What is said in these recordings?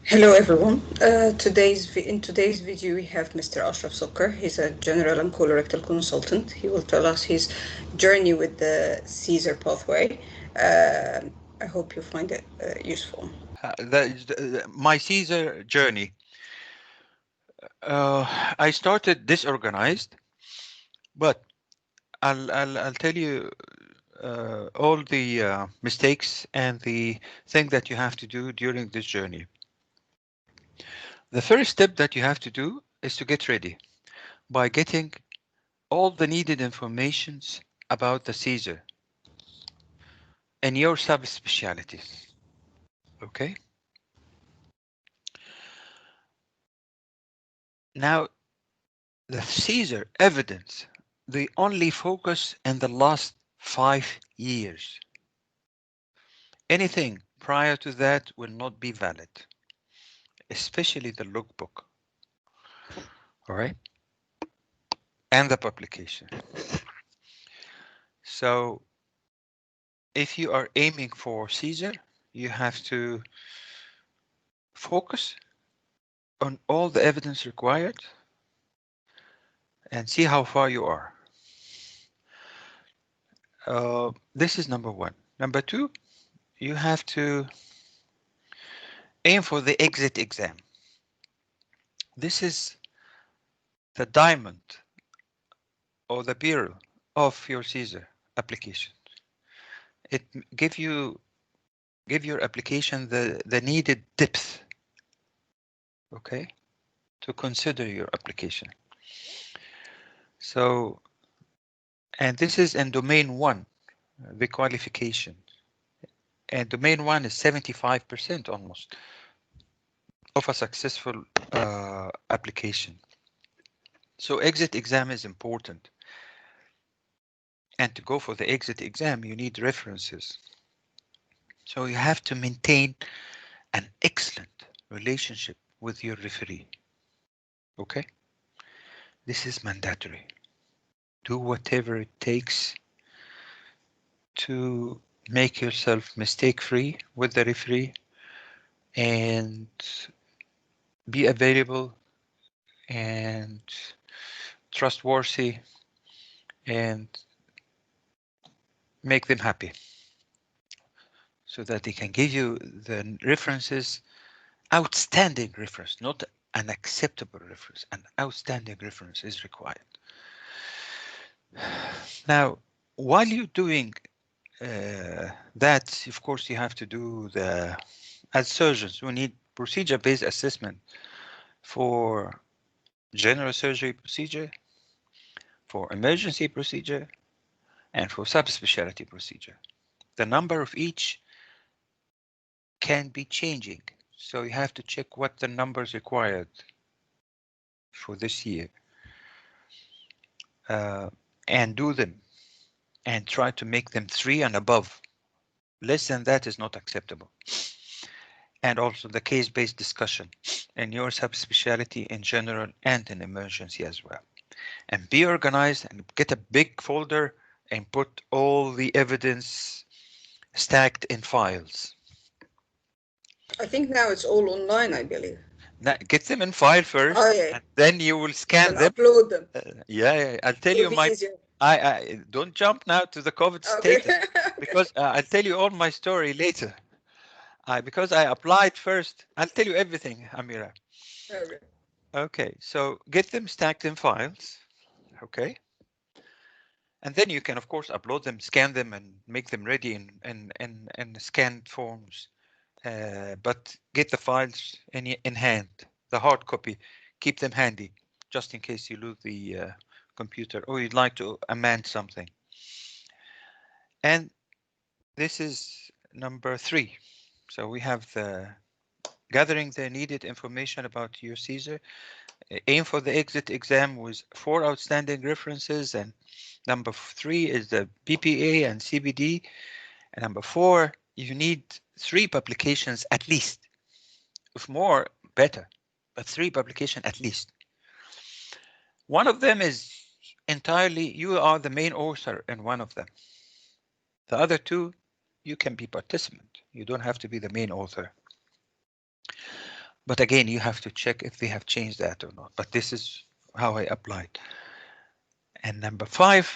Hello everyone. In today's video we have Mr. Ashraf Sokkar. He's a general and colorectal consultant. He will tell us his journey with the CESR pathway. I hope you find it useful. My CESR journey. I started disorganized, but I'll tell you all the mistakes and the thing that you have to do during this journey. The first step that you have to do is to get ready by getting all the needed informations about the CESR and your subspecialties. Okay. Now, the CESR evidence, they only focus in the last 5 years. Anything prior to that will not be valid, especially the lookbook, all right, and the publication. So if you are aiming for CESR, you have to focus on all the evidence required and see how far you are. This is number one. Number two, you have to aim for the exit exam. This is the diamond or the beryl of your CESR application. It give your application the needed depth, okay, to consider your application. So, and this is in domain 1, the qualification. And domain 1 is 75% almost of a successful application. So exit exam is important. And to go for the exit exam, you need references. So you have to maintain an excellent relationship with your referee. Okay? This is mandatory. Do whatever it takes to make yourself mistake-free with the referee and be available and trustworthy and make them happy so that they can give you the references, outstanding reference, not an acceptable reference, an outstanding reference is required. Now, while you're doing that, of course, you have to do as surgeons, we need procedure-based assessment for general surgery procedure, for emergency procedure, and for subspecialty procedure. The number of each can be changing, so you have to check what the numbers required for this year and do them and try to make them 3 and above. Less than that is not acceptable. And also the case-based discussion in your subspecialty in general and in emergency as well. And be organized and get a big folder and put all the evidence stacked in files. I think now it's all online, I believe. Now, get them in file first, Oh yeah, and then you will scan then them. upload them. Yeah, I'll tell It will you be easier. I don't jump now to the COVID Okay. status because I'll tell you all my story later. Because I applied first, I'll tell you everything, Amira. Okay. Okay, so get them stacked in files, okay? And then you can, of course, upload them, scan them, and make them ready in scanned forms. But get the files in hand, the hard copy. Keep them handy, just in case you lose the computer or you'd like to amend something. And this is number 3. So we have gathering the needed information about your CESR. Aim for the exit exam with 4 outstanding references, and number 3 is the BPA and CBD, and number 4, you need 3 publications at least. If more, better, but 3 publications at least. One of them is entirely, you are the main author in one of them. The other 2, you can be participant. You don't have to be the main author. But again, you have to check if they have changed that or not. But this is how I applied. And number five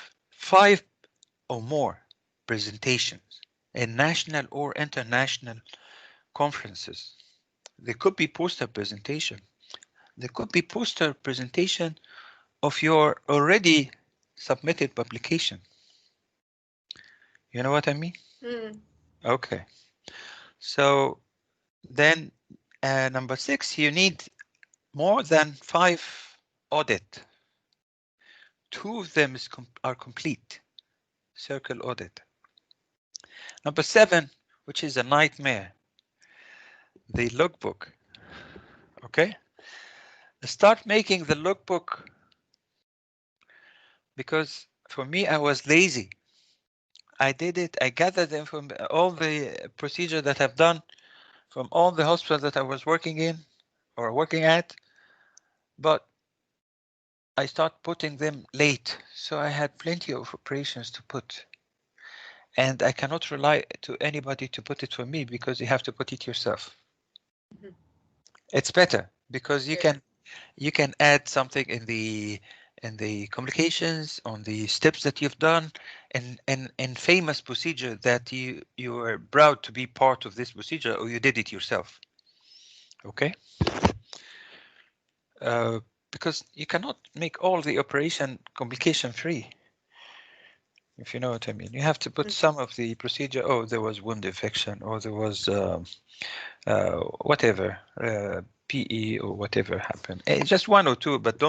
or more presentations in national or international conferences. There could be poster presentation. There could be poster presentation of your already submitted publication. You know what I mean? Mm. Okay. So then number 6, you need more than 5 audit. 2 of them are complete. Circle audit. Number 7, which is a nightmare, the lookbook. Okay? Start making the lookbook because for me, I was lazy. I did it. I gathered them from all the procedure that I've done from all the hospitals that I was working in or working at, but I start putting them late. So I had plenty of operations to put. And I cannot rely to anybody to put it for me because you have to put it yourself. Mhm. It's better because you Yeah. can add something in the complications on the steps that you've done and famous procedure that you are proud to be part of this procedure or you did it yourself. Okay. Because you cannot make all the operation complication free. If you know what I mean, you have to put Mm. some of the procedure. Oh, there was wound infection, or there was whatever PE or whatever happened. Just 1 or 2, but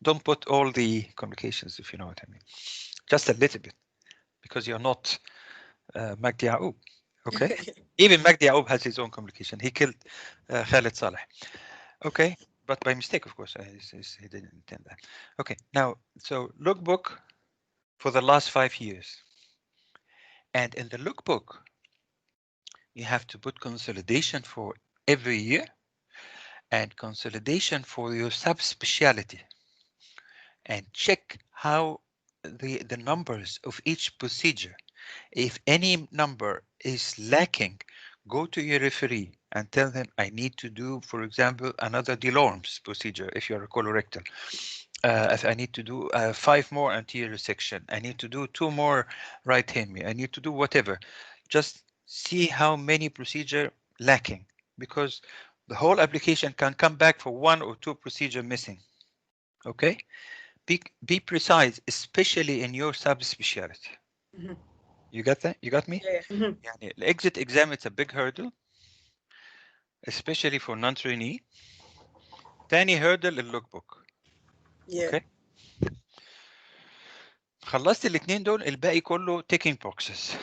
don't put all the complications. If you know what I mean, just a little bit, because you're not Magdi Yaoub. Okay, even Magdi Yaoub has his own complication. He killed Khaled Saleh. Okay, but by mistake, of course. He didn't intend that. Okay, now so lookbook for the last 5 years. And in the lookbook, you have to put consolidation for every year and consolidation for your subspecialty and check how the numbers of each procedure. If any number is lacking, go to your referee and tell them I need to do, for example, another Delorme's procedure if you're a colorectal. If I need to do 5 more anterior section, I need to do 2 more right hemi, I need to do whatever. Just see how many procedure lacking, because the whole application can come back for 1 or 2 procedure missing. Okay, be precise, especially in your subspecialty. Mhm. You got that? You got me? Yeah. Mhm. يعني the exit exam, it's a big hurdle, especially for non-trainee. تاني hurdle اللوك. Yeah. Okay. خلصت الاثنين دول، الباقي كله ticking boxes.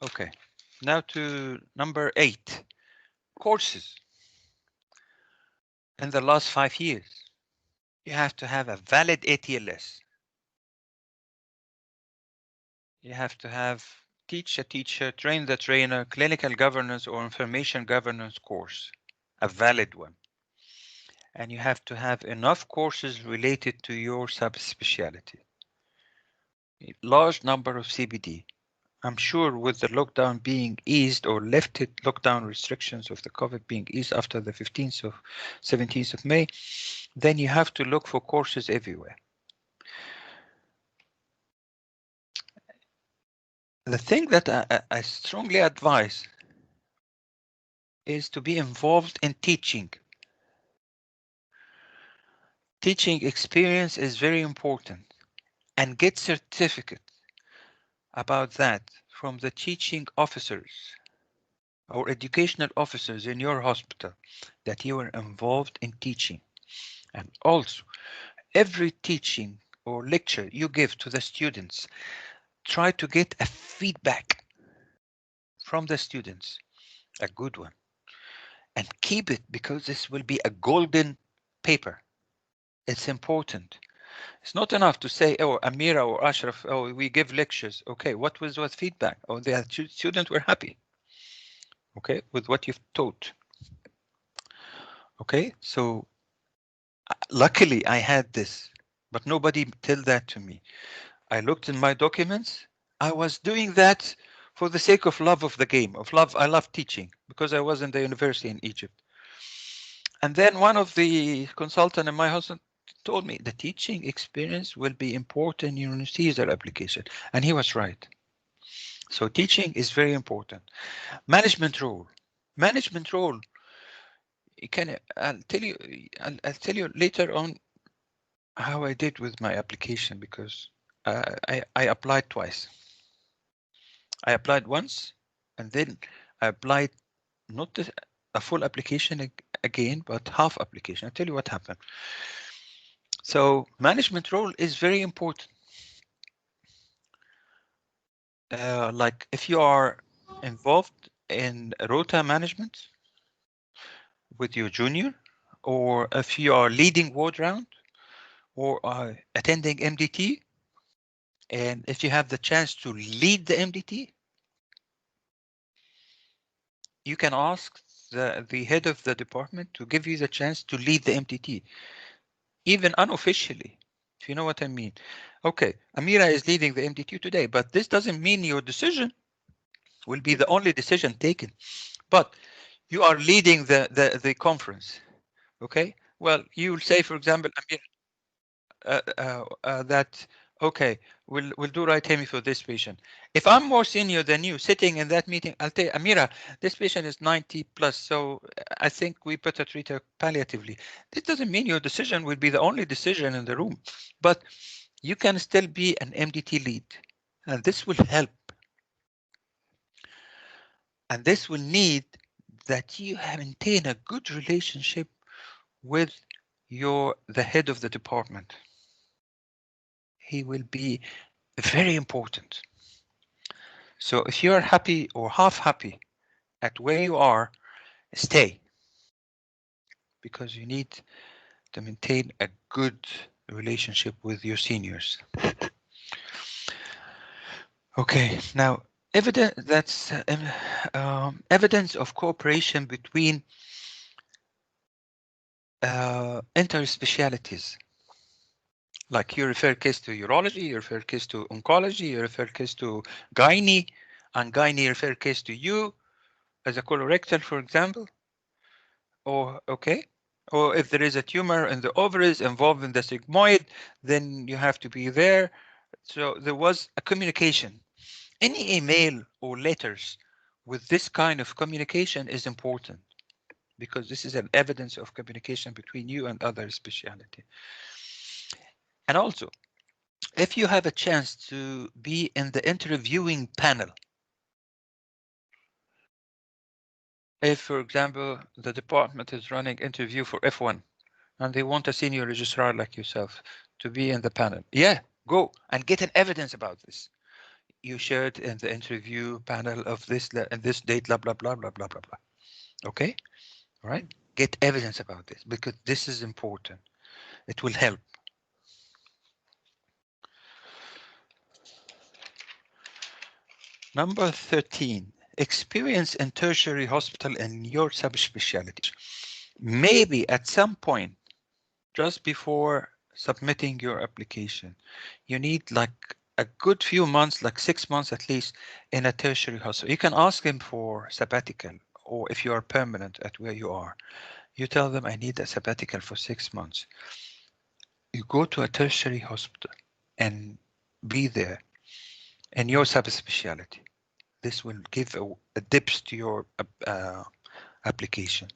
Okay. Now to number 8. Courses. In the last 5 years, you have to have a valid ATLS. You have to have teach a teacher, train the trainer, clinical governance or information governance course, a valid one. And you have to have enough courses related to your subspecialty. A large number of CBD. I'm sure with the lockdown being eased or lifted lockdown restrictions of the COVID being eased after the 15th of 17th of May, then you have to look for courses everywhere. The thing that I strongly advise is to be involved in teaching. Teaching experience is very important, and get certificate about that from the teaching officers or educational officers in your hospital that you are involved in teaching. And also, every teaching or lecture you give to the students, try to get a feedback from the students, a good one, and keep it, because this will be a golden paper. It's important. It's not enough to say, oh, Amira or Ashraf, oh, we give lectures. Okay, what was what feedback? Oh, the students were happy, okay, with what you've taught. Okay, so luckily I had this, but nobody told that to me. I looked in my documents. I was doing that for the sake of love of the game, of love. I love teaching because I was in the university in Egypt. And then one of the consultant in my hospital told me the teaching experience will be important in your CESR application. And he was right. So teaching is very important. Management role. Management role. You can, I'll tell you later on how I did with my application because I applied twice. I applied once and then I applied not a full application again, but half application. I'll tell you what happened. So management role is very important. Like if you are involved in rota management with your junior, or if you are leading ward round or attending MDT, and if you have the chance to lead the MDT, you can ask the head of the department to give you the chance to lead the MDT, even unofficially, if you know what I mean. Okay, Amira is leading the MDT today, but this doesn't mean your decision will be the only decision taken, but you are leading the conference. Okay, well, you'll say, for example, Amira, that okay, we'll do right hemi for this patient. If I'm more senior than you sitting in that meeting, I'll tell you, Amira, this patient is 90 plus, so I think we better treat her palliatively. This doesn't mean your decision will be the only decision in the room, but you can still be an MDT lead, and this will help. And this will need that you maintain a good relationship with the head of the department. He will be very important. So if you are happy or half happy at where you are, stay, because you need to maintain a good relationship with your seniors. Okay, now evidence of cooperation between interspecialties. Like you refer case to urology, you refer case to oncology, you refer case to gynae, and gynae refer case to you as a colorectal, for example. Or okay, or if there is a tumor in the ovaries involved in the sigmoid, then you have to be there. So there was a communication. Any email or letters with this kind of communication is important because this is an evidence of communication between you and other specialty. And also, if you have a chance to be in the interviewing panel, if, for example, the department is running interview for F1 and they want a senior registrar like yourself to be in the panel, yeah, go and get an evidence about this. You shared in the interview panel of this and this date, blah, blah, blah, blah, blah, blah, blah. Okay, all right, get evidence about this because this is important. It will help. Number 13, experience in tertiary hospital in your subspecialty. Maybe at some point, just before submitting your application, you need like a good few months, like 6 months at least, in a tertiary hospital. You can ask them for sabbatical, or if you are permanent at where you are, you tell them I need a sabbatical for 6 months. You go to a tertiary hospital and be there in your subspecialty. This will give a dips to your application.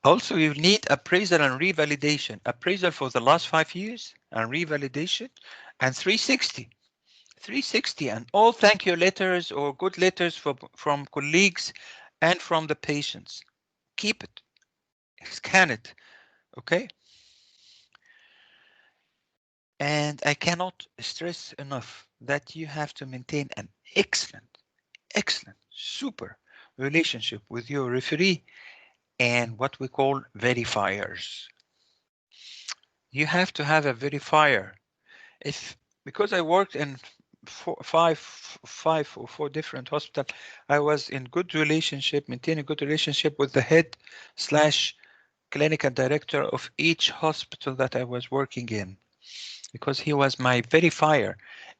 Also, you need appraisal and revalidation. Appraisal for the last 5 years and revalidation, and 360. 360 and all thank you letters or good letters from colleagues and from the patients. Keep it. Scan it. Okay. And I cannot stress enough that you have to maintain an excellent, super relationship with your referee and what we call verifiers. You have to have a verifier. Because I worked in five or four different hospitals, I was in good relationship, maintaining good relationship with the head / clinical director of each hospital that I was working in, because he was my verifier.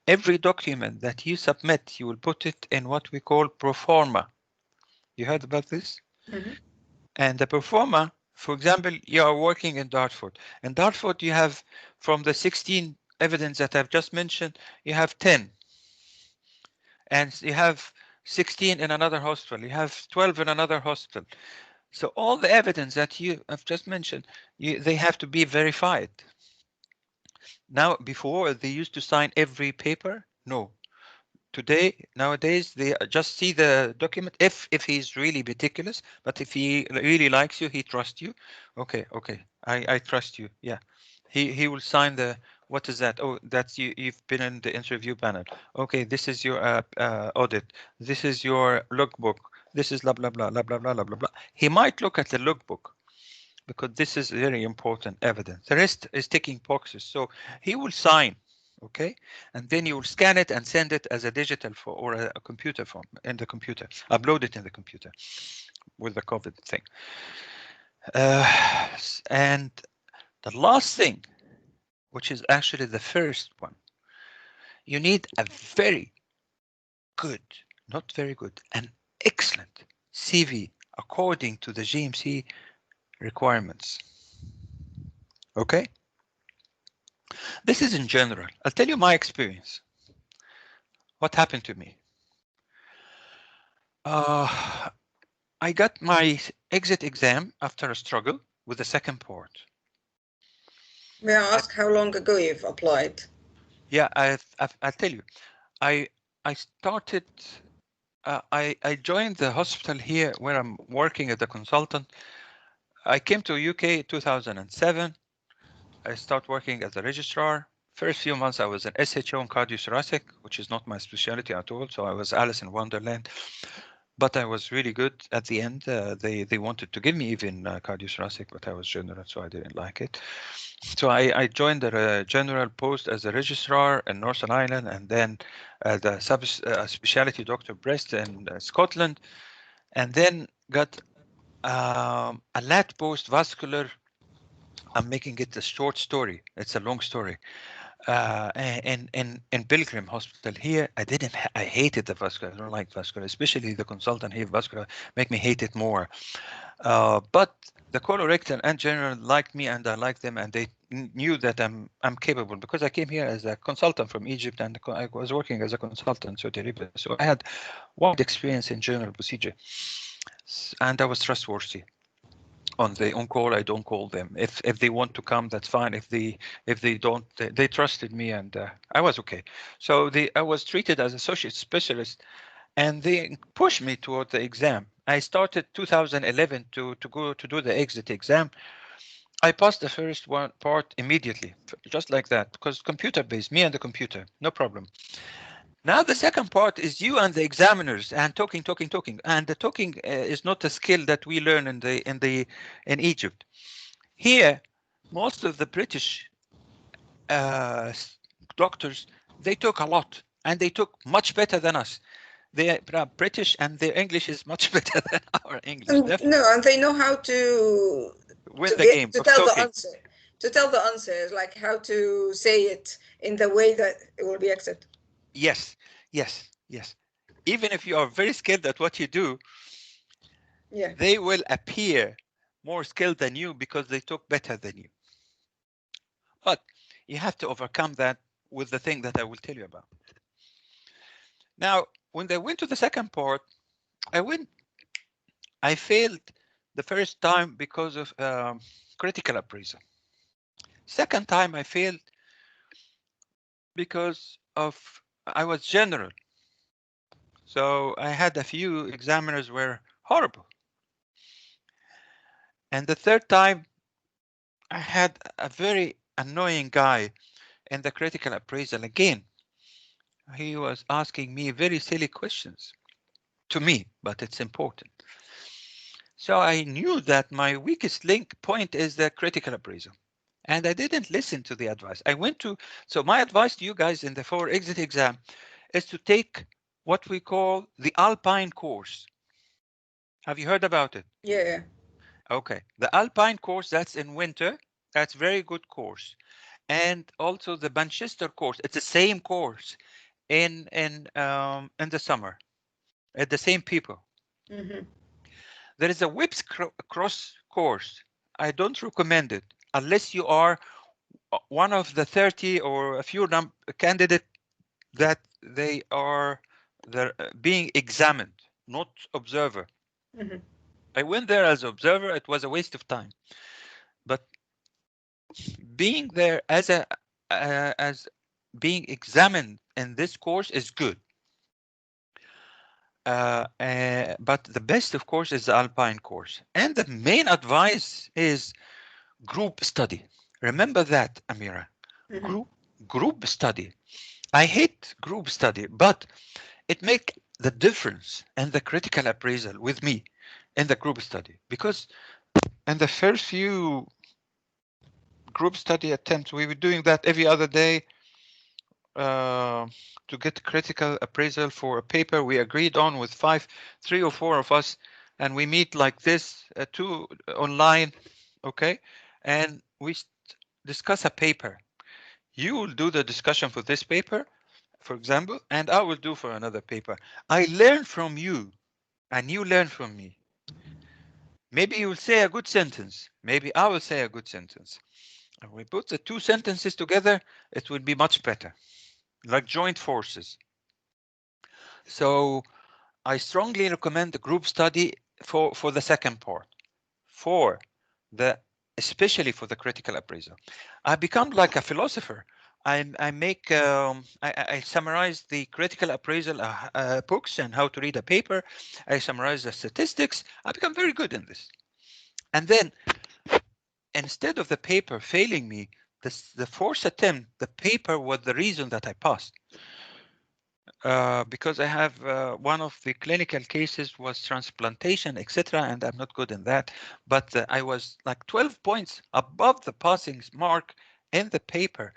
every document that you submit, you will put it in what we call pro forma. You heard about this? Mm-hmm. And the pro forma, for example, you are working in Dartford. In Dartford, you have, from the 16 evidence that I've just mentioned, you have 10. And you have 16 in another hospital. You have 12 in another hospital. So all the evidence that you have just mentioned, they have to be verified. Now, before they used to sign every paper. No, nowadays they just see the document if he's really meticulous, but if he really likes you, he trusts you. Okay, I trust you. Yeah, he will sign the, what is that? Oh, that's you, you've been in the interview panel. Okay, this is your audit, this is your logbook, this is blah blah blah blah blah blah blah blah. He might look at the logbook because this is very important evidence. The rest is ticking boxes. So he will sign, okay? And then you will scan it and send it as a digital or a computer form in the computer, upload it in the computer with the COVID thing. And the last thing, which is actually the first one, you need a very good, not very good, an excellent CV according to the GMC requirements. Okay? This is in general. I'll tell you my experience. What happened to me? I got my exit exam after a struggle with the second part. May I ask how long ago you've applied? Yeah, I'll tell you. I started. I joined the hospital here where I'm working as a consultant. I came to UK 2007. I started working as a registrar. First few months I was an SHO in cardiothoracic, which is not my specialty at all. So I was Alice in Wonderland. But I was really good at the end. They wanted to give me even cardiothoracic, but I was general, so I didn't like it. So I joined the general post as a registrar in Northern Ireland, and then the specialty doctor breast in Scotland, and then got a lat post vascular. I'm making it a short story. It's a long story. In Pilgrim Hospital here, I hated the vascular. I don't like vascular, especially the consultant here. Vascular make me hate it more. But the colorectal and general liked me, and I liked them, and they knew that I'm capable because I came here as a consultant from Egypt, and I was working as a consultant in Saudi Arabia. So I had wide experience in general procedure, and I was trustworthy on the on call. I don't call them if they want to come, that's fine. If they don't, they trusted me, and I was okay. So I was treated as associate specialist, and they pushed me toward the exam. I started 2011 to go to do the exit exam. I passed the first one part immediately, just like that, because computer based, me and the computer, no problem. Now the second part is you and the examiners and talking, and the talking is not a skill that we learn in Egypt. Here, most of the British uh, doctors, they talk a lot, and they talk much better than us. They are British, and their English is much better than our English. Definitely, No, and they know how to win the game to of tell the talking. answer. To tell the answer, like how to say it in the way that it will be accepted. Yes. Even if you are very skilled at what you do, Yeah. they will appear more skilled than you because they talk better than you. But you have to overcome that with the thing that I will tell you about. Now, when they went to the second part, I failed the first time because of critical appraisal. Second time I failed because of I was general. So I had a few examiners were horrible. And the third time I had a very annoying guy in the critical appraisal again. He was asking me very silly questions to me, but it's important. So I knew that my weakest link point is the critical appraisal. And I didn't listen to the advice. So my advice to you guys in the for exit exam is to take what we call the Alpine course. Have you heard about it? Yeah. Okay. The Alpine course, that's in winter. That's very good course. and also the Manchester course. It's the same course in the summer at the same people. Mm-hmm. There is a whips cross course. I don't recommend it unless you are one of the 30 or a few candidate that they are being examined, not observer. Mm-hmm. I went there as observer. It was a waste of time. But being there as being examined in this course is good. But the best, of course, is the Alpine course. And the main advice is group study. Remember that, Amira. Mm-hmm. Group study. I hate group study, but it make the difference in the critical appraisal with me in the group study, because in the first few group study attempts, we were doing that every other day uh, to get critical appraisal for a paper we agreed on with three or four of us, and we meet like this, two online, okay, and we discuss a paper. You will do the discussion for this paper, for example, and I will do for another paper. I learn from you, and you learn from me. Maybe you will say a good sentence. Maybe I will say a good sentence. And we put the two sentences together, it will be much better, like joint forces. So I strongly recommend the group study for the second part, for the especially for the critical appraisal. I become like a philosopher. I summarize the critical appraisal books and how to read a paper. I summarize the statistics. I become very good in this. And then instead of the paper failing me, the fourth attempt, the paper was the reason that I passed. Because I have one of the clinical cases was transplantation, etc., and I'm not good in that. But I was like 12 points above the passing mark in the paper,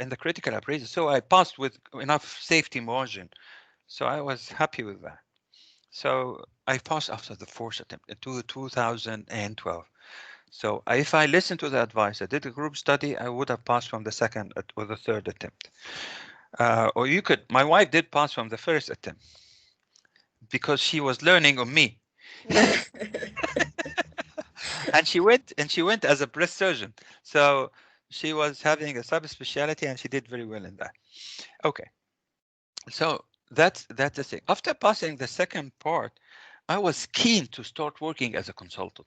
in the critical appraisal. So I passed with enough safety margin. So I was happy with that. So I passed after the fourth attempt in 2012. So if I listened to the advice, I did a group study, I would have passed from the second or the third attempt. Or you could, my wife did pass from the first attempt because she was learning on me. And she went as a breast surgeon. So she was having a subspecialty and she did very well in that. Okay. So that's the thing. After passing the second part, I was keen to start working as a consultant.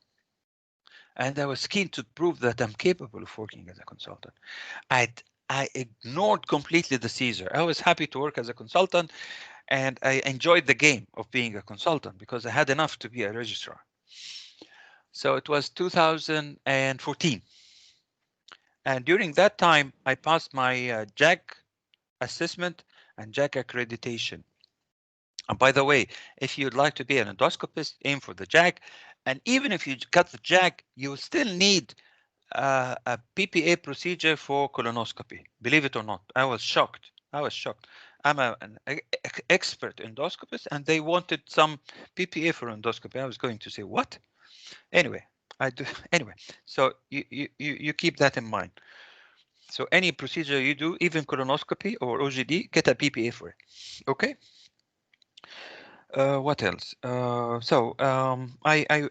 And I was keen to prove that I'm capable of working as a consultant. I ignored completely the CESR. I was happy to work as a consultant, and I enjoyed the game of being a consultant because I had enough to be a registrar. So it was 2014. And during that time, I passed my JAG assessment and JAG accreditation. And by the way, if you'd like to be an endoscopist, aim for the JAG. And even if you got the JAG, you still need a PPA procedure for colonoscopy. Believe it or not, I was shocked. I was shocked. I'm an expert endoscopist, and they wanted some PPA for endoscopy. I was going to say what? Anyway, I do. Anyway, so you keep that in mind. So any procedure you do, even colonoscopy or OGD, get a PPA for it. Okay. What else? I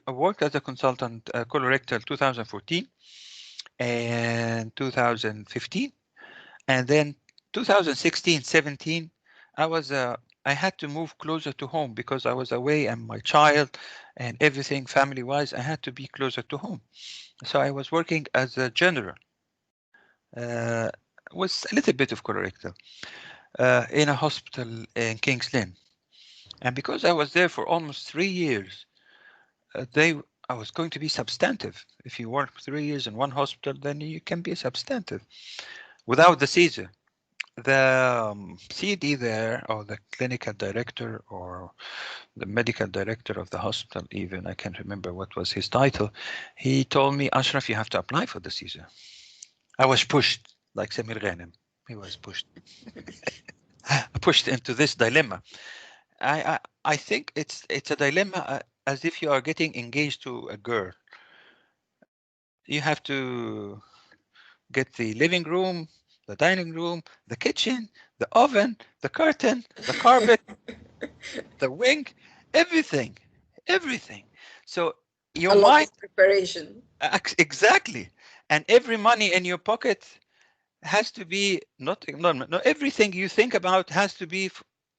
worked as a consultant colorectal 2014 and 2015, and then 2016 17 I was I had to move closer to home because I was away and my child and everything family wise I had to be closer to home. So I was working as a general uh, with a little bit of colorectal in a hospital in King's Lynn. And because I was there for almost 3 years, they I was going to be substantive. If you work 3 years in one hospital, then you can be substantive without the CESR. The CD there, or the clinical director, or the medical director of the hospital, even, I can't remember what was his title, he told me, Ashraf, you have to apply for the CESR. I was pushed, like Samir Ghanem. He was pushed, pushed into this dilemma. I think it's a dilemma as if you are getting engaged to a girl. You have to get the living room, the dining room, the kitchen, the oven, the curtain, the carpet, the wing, everything, everything. So A your lot mind, of preparation. exactly, and every money in your pocket has to be no, everything you think about has to be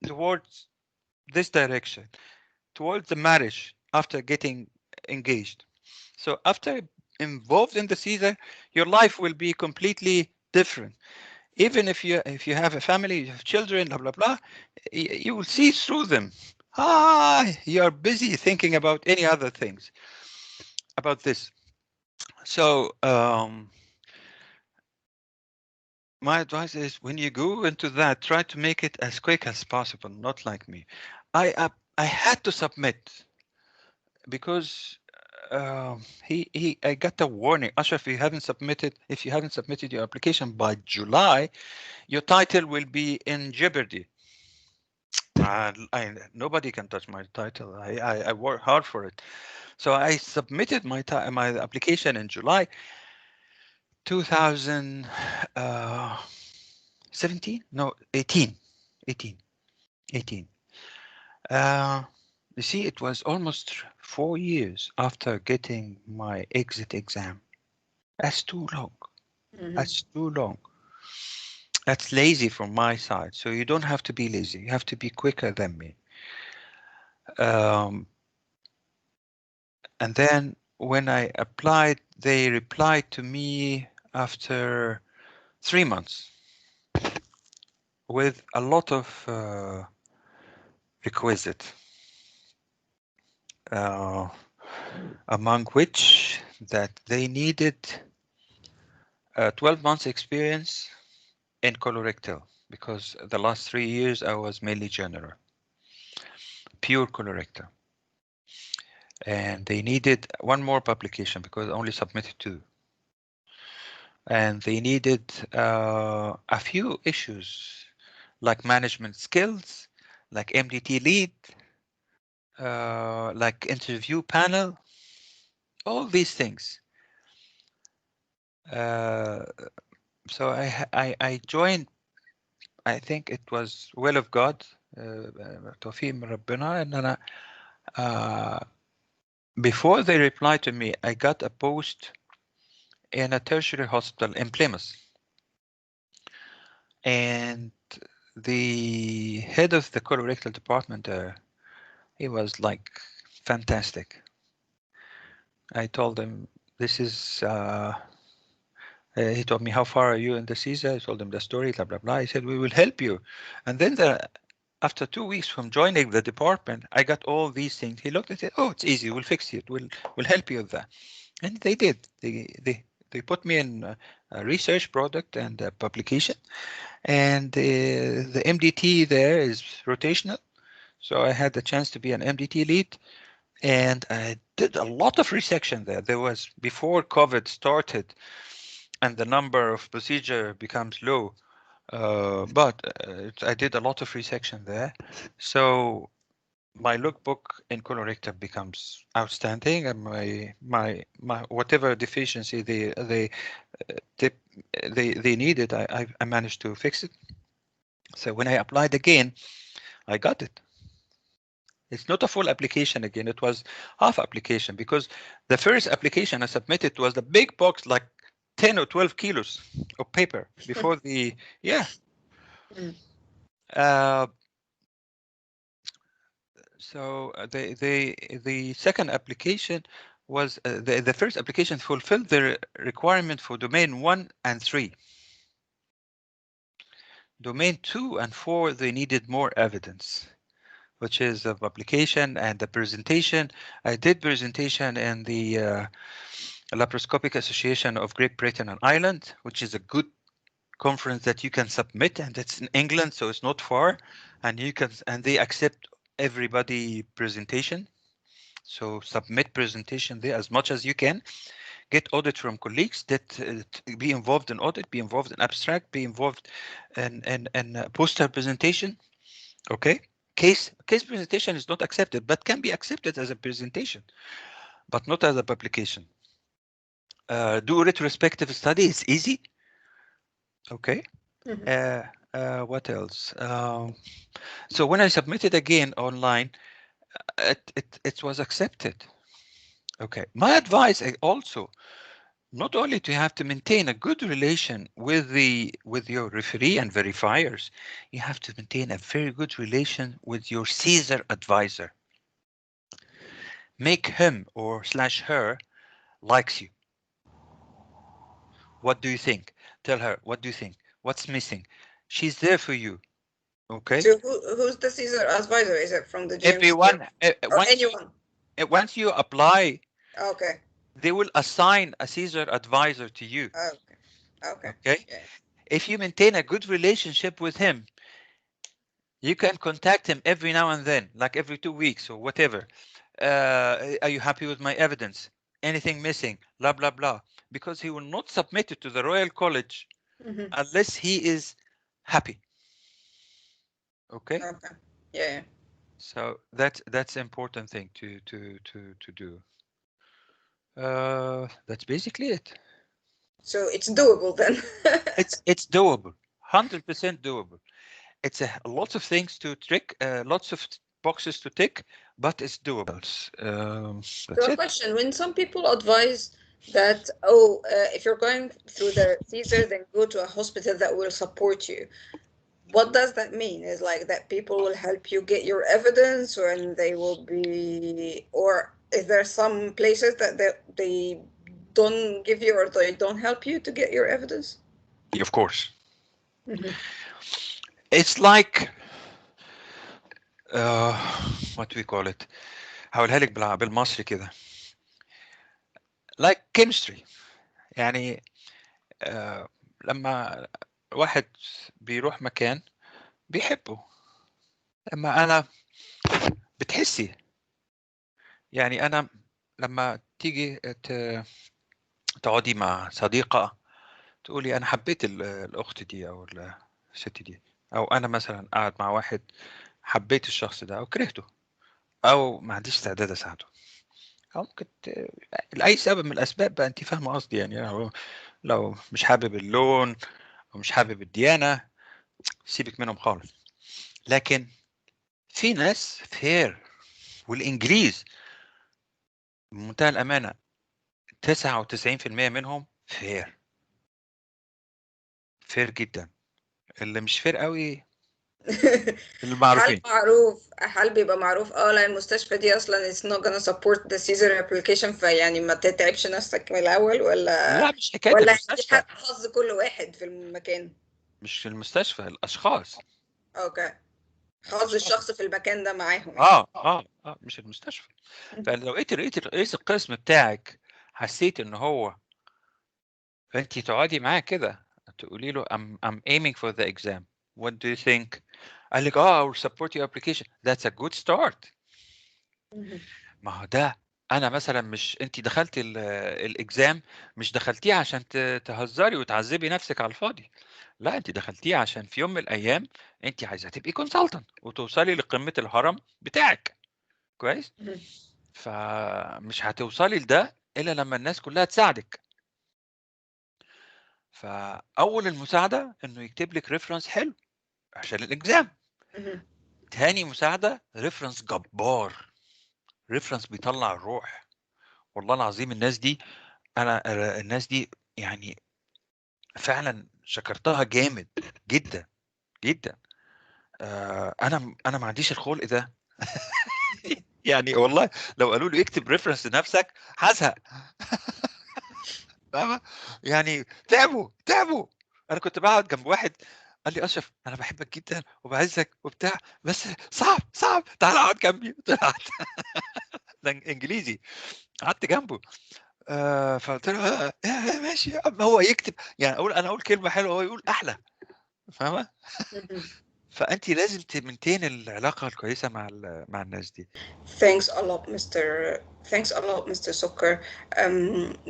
towards this direction, towards the marriage after getting engaged. So after involved in the Caesar, your life will be completely different. Even if you have a family, you have children, blah blah blah, you will see through them. You are busy thinking about any other things about this. So my advice is when you go into that, try to make it as quick as possible. Not like me. I had to submit because I got a warning. Ashraf, if you haven't submitted your application by July, your title will be in jeopardy. Nobody can touch my title. I work hard for it. So I submitted my application in July 2017. No, 18. 18. 18. Uh, you see, it was almost 4 years after getting my exit exam. That's too long. Mhm. That's too long. That's lazy from my side. So you don't have to be lazy. You have to be quicker than me. Um, and then when I applied, they replied to me after 3 months with a lot of requisite, uh, among which that they needed 12 months experience in colorectal because the last 3 years I was mainly general, pure colorectal. And they needed one more publication because I only submitted two. And they needed a few issues like management skills, like MDT lead, like interview panel, all these things. Uh, so I joined. I think it was will of God, توفيق من ربنا, and then before they replied to me, I got a post in a tertiary hospital in Plymouth, and the head of the colorectal department there, he was like fantastic. I told him this is. He told me, how far are you in the CESR? I told him the story, blah blah blah. He said we will help you, and then after 2 weeks from joining the department, I got all these things. He looked and said, "Oh, it's easy. We'll fix it. We'll help you with that." And they did. They put me in a research product and a publication, and the MDT there is rotational. So I had the chance to be an MDT lead, and I did a lot of resection there. There was before COVID started, and the number of procedure becomes low. But I did a lot of resection there. So my lookbook in colorectal becomes outstanding, and my whatever deficiency tip, they needed, I managed to fix it. So when I applied again, I got it. It's not a full application again. It was half application because the first application I submitted was the big box, like 10 or 12 kilos of paper before the, yeah. Mm. Uh, so the second application was the first application fulfilled the requirement for domain 1 and 3. Domain 2 and 4, they needed more evidence, which is the publication and the presentation. I did presentation in the Laparoscopic Association of Great Britain and Ireland, which is a good conference that you can submit, and it's in England, so it's not far, and they accept everybody presentation. So submit presentation there as much as you can. Get audit from colleagues that be involved in audit, be involved in abstract, be involved in poster presentation. Okay. Case presentation is not accepted, but can be accepted as a presentation, but not as a publication. Do retrospective study. It's easy. Okay. Mm-hmm. What else? So when I submitted again online, it was accepted. Okay. My advice also, not only to have to maintain a good relation with your referee and verifiers, you have to maintain a very good relation with your CESR advisor. Make him or slash her likes you. What do you think? Tell her, what do you think? What's missing? She's there for you. Okay. So who's the CESR advisor? Is it from the GMC Everyone, or anyone? once you apply, Okay. they will assign a CESR advisor to you. Okay. Okay. Okay. Yeah. If you maintain a good relationship with him, you can contact him every now and then, like every 2 weeks or whatever. Are you happy with my evidence? Anything missing? Blah, blah, blah. Because he will not submit it to the Royal College Mm-hmm. unless he is happy. Okay. Okay. Yeah. So that's important thing to do. That's basically it. So it's doable then. It's doable, 100% doable. It's a lot of things to trick, lots of boxes to tick, but it's doable. So That's a it. question, when some people advise that, oh, if you're going through the CESR, then go to a hospital that will support you. What does that mean? Is like that people will help you get your evidence, or and they will be, or is there some places that they don't give you or they don't help you to get your evidence? Of course. Mm-hmm. It's like uh, what do we call it؟ هقولها لك بالمصري كده. Like chemistry. يعني لما واحد بيروح مكان بيحبه. لما انا بتحسي، يعني انا لما تيجي تقعدي مع صديقة تقولي انا حبيت الاخت دي او الست دي، او انا مثلا قاعد مع واحد حبيت الشخص ده او كرهته او ما عنديش استعداد اساعده، او ممكن لاي سبب من الاسباب بقى، انت فاهمه قصدي، يعني لو مش حابب اللون او مش حابب الديانه سيبك منهم خالص. لكن في ناس فير، والانجليز بمنتهى الامانه 99% منهم فير، فير جدا. اللي مش فير قوي هل المعروفين. هل بيبقى معروف لا المستشفى دي اصلا it's not gonna support the Caesar application، فيعني ما تتعبش نفسك من الاول، لا مش حكايه ولا دي المستشفى، حظ كل واحد في المكان؟ مش المستشفى، الاشخاص. اوكي، حظ اشخاص الشخص في المكان ده معاهم يعني. مش المستشفى. فلو لقيت رئيس القسم بتاعك حسيت ان هو، فانت تقعدي معاه كده تقولي له I'm aiming for the exam, what do you think؟ قال لك I will support your application, that's a good start. ما هو ده، انا مثلا مش، انت دخلتي الاكزام مش دخلتيه عشان تهزري وتعذبي نفسك على الفاضي، لا انت دخلتيه عشان في يوم من الايام انت عايزه تبقي كونسلتنت وتوصلي لقمه الهرم بتاعك. كويس. فمش هتوصلي لده الا لما الناس كلها تساعدك. فاول المساعده انه يكتب لك ريفرنس حلو عشان الاكزام. تاني مساعده ريفرنس جبار، ريفرنس بيطلع الروح. والله العظيم الناس دي، انا الناس دي يعني فعلا شكرتها جامد جدا جدا. انا ما عنديش الخلق ده. يعني والله لو قالوا لي اكتب ريفرنس لنفسك هزهق. فاهمه؟ يعني تعبوا. انا كنت بقعد جنب واحد قال لي اشرف انا بحبك جدا وبعزك وبتاع، بس صعب تعال اقعد جنبي. قلت له ده انجليزي. قعدت جنبه. فقلت له ماشي يا عم، هو يكتب يعني، انا اقول كلمه حلوه هو يقول احلى. فاهمه؟ فانت لازم تمنتين العلاقه الكويسه مع الناس دي. Thanks a lot, Mr. Sokkar.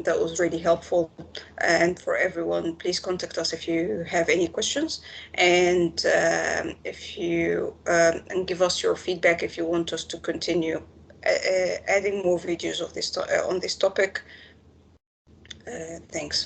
That was really helpful. And for everyone, please contact us if you have any questions, and if you and give us your feedback if you want us to continue adding more videos of this on this topic. Thanks.